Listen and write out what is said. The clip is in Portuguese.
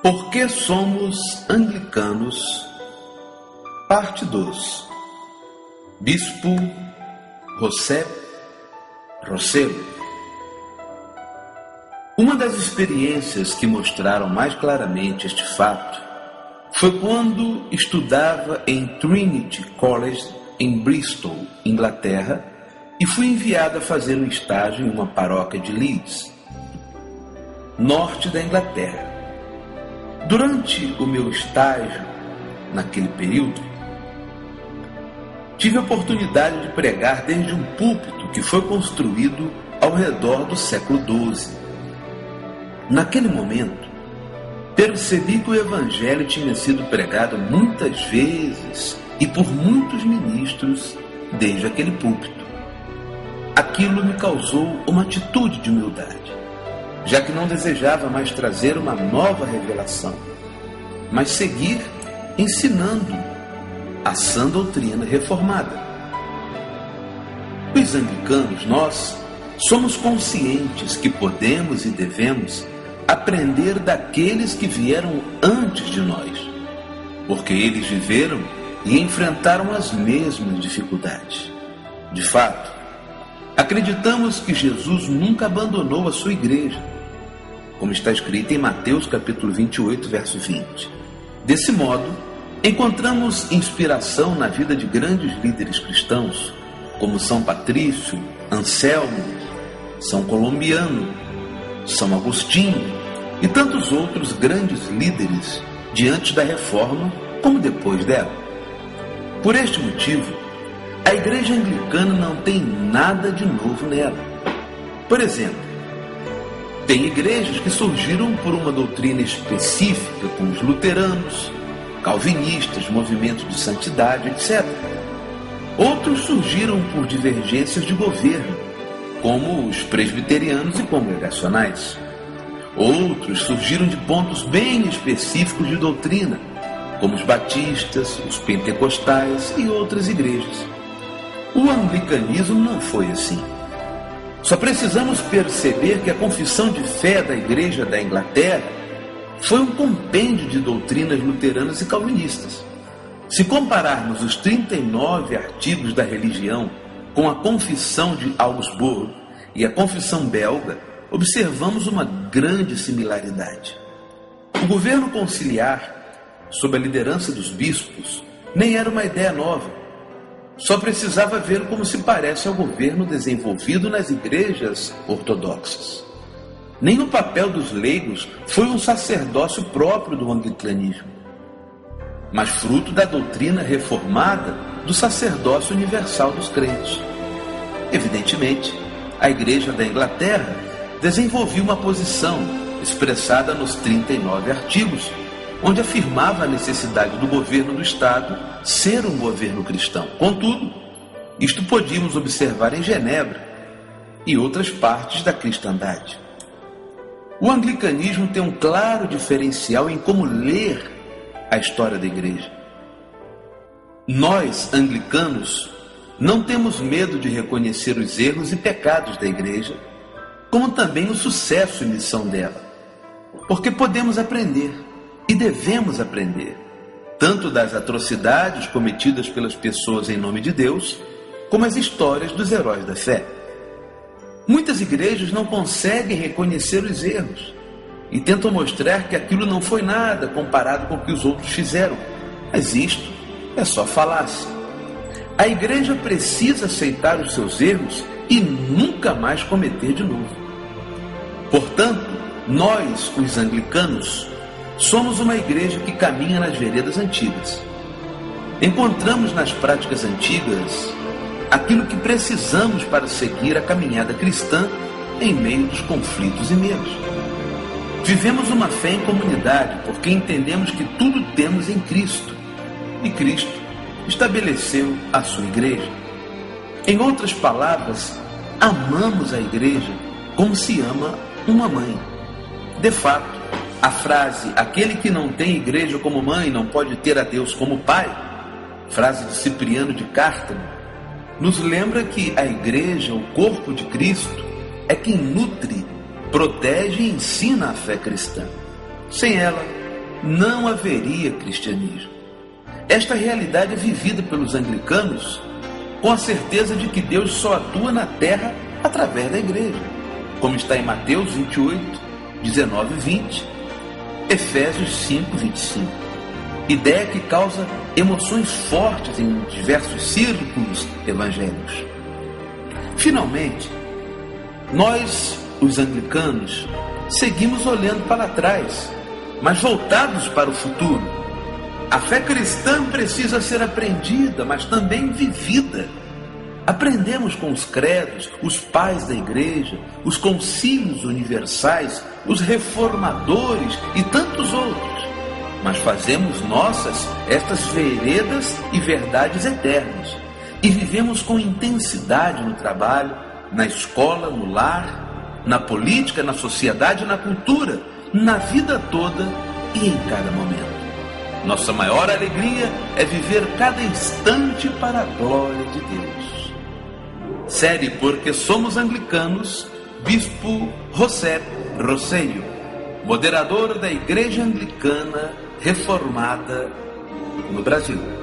Por que somos anglicanos? Parte 2. Bispo José Rossello. Uma das experiências que mostraram mais claramente este fato foi quando estudava em Trinity College em Bristol, Inglaterra, e fui enviado a fazer um estágio em uma paróquia de Leeds, norte da Inglaterra. Durante o meu estágio, naquele período, tive a oportunidade de pregar desde um púlpito que foi construído ao redor do século XII. Naquele momento, percebi que o Evangelho tinha sido pregado muitas vezes e por muitos ministros desde aquele púlpito. Aquilo me causou uma atitude de humildade, já que não desejava mais trazer uma nova revelação, mas seguir ensinando a sã doutrina reformada. Os anglicanos, nós somos conscientes que podemos e devemos aprender daqueles que vieram antes de nós, porque eles viveram e enfrentaram as mesmas dificuldades. De fato, acreditamos que Jesus nunca abandonou a sua igreja, como está escrito em Mateus capítulo 28, verso 20. Desse modo, encontramos inspiração na vida de grandes líderes cristãos, como São Patrício, Anselmo, São Colombiano, São Agostinho e tantos outros grandes líderes diante da Reforma, como depois dela. Por este motivo, a Igreja Anglicana não tem nada de novo nela. Por exemplo, tem igrejas que surgiram por uma doutrina específica, como os luteranos, calvinistas, movimentos de santidade, etc. Outros surgiram por divergências de governo, como os presbiterianos e congregacionais. Outros surgiram de pontos bem específicos de doutrina, como os batistas, os pentecostais e outras igrejas. O anglicanismo não foi assim. Só precisamos perceber que a confissão de fé da Igreja da Inglaterra foi um compêndio de doutrinas luteranas e calvinistas. Se compararmos os 39 artigos da religião com a Confissão de Augsburgo e a Confissão belga, observamos uma grande similaridade. O governo conciliar, sob a liderança dos bispos, nem era uma ideia nova. Só precisava ver como se parece ao governo desenvolvido nas igrejas ortodoxas. Nem o papel dos leigos foi um sacerdócio próprio do anglicanismo, mas fruto da doutrina reformada do sacerdócio universal dos crentes. Evidentemente, a Igreja da Inglaterra desenvolvia uma posição expressada nos 39 artigos, onde afirmava a necessidade do governo do Estado ser um governo cristão. Contudo, isto podíamos observar em Genebra e outras partes da cristandade. O anglicanismo tem um claro diferencial em como ler a história da igreja. Nós, anglicanos, não temos medo de reconhecer os erros e pecados da igreja, como também o sucesso e missão dela, porque podemos aprender e devemos aprender, tanto das atrocidades cometidas pelas pessoas em nome de Deus, como as histórias dos heróis da fé. Muitas igrejas não conseguem reconhecer os erros e tentam mostrar que aquilo não foi nada comparado com o que os outros fizeram, mas isto é só falácia. A igreja precisa aceitar os seus erros e nunca mais cometer de novo. Portanto, nós, os anglicanos, somos uma igreja que caminha nas veredas antigas. Encontramos nas práticas antigas aquilo que precisamos para seguir a caminhada cristã em meio dos conflitos e medos. Vivemos uma fé em comunidade porque entendemos que tudo temos em Cristo e Cristo estabeleceu a sua igreja. Em outras palavras, amamos a igreja como se ama uma mãe. De fato, a frase, aquele que não tem igreja como mãe não pode ter a Deus como pai, frase de Cipriano de Cartago, nos lembra que a igreja, o corpo de Cristo, é quem nutre, protege e ensina a fé cristã. Sem ela, não haveria cristianismo. Esta realidade é vivida pelos anglicanos com a certeza de que Deus só atua na terra através da igreja, como está em Mateus 28, 19 e 20, Efésios 5, 25. Ideia que causa emoções fortes em diversos círculos evangélicos. Finalmente, nós, os anglicanos, seguimos olhando para trás, mas voltados para o futuro. A fé cristã precisa ser aprendida, mas também vivida. Aprendemos com os credos, os pais da igreja, os concílios universais, os reformadores e tantos outros. Mas fazemos nossas estas veredas e verdades eternas. E vivemos com intensidade no trabalho, na escola, no lar, na política, na sociedade, na cultura, na vida toda e em cada momento. Nossa maior alegria é viver cada instante para a glória de Deus. Série Porque Somos Anglicanos, Bispo José Rosello, moderador da Igreja Anglicana Reformada no Brasil.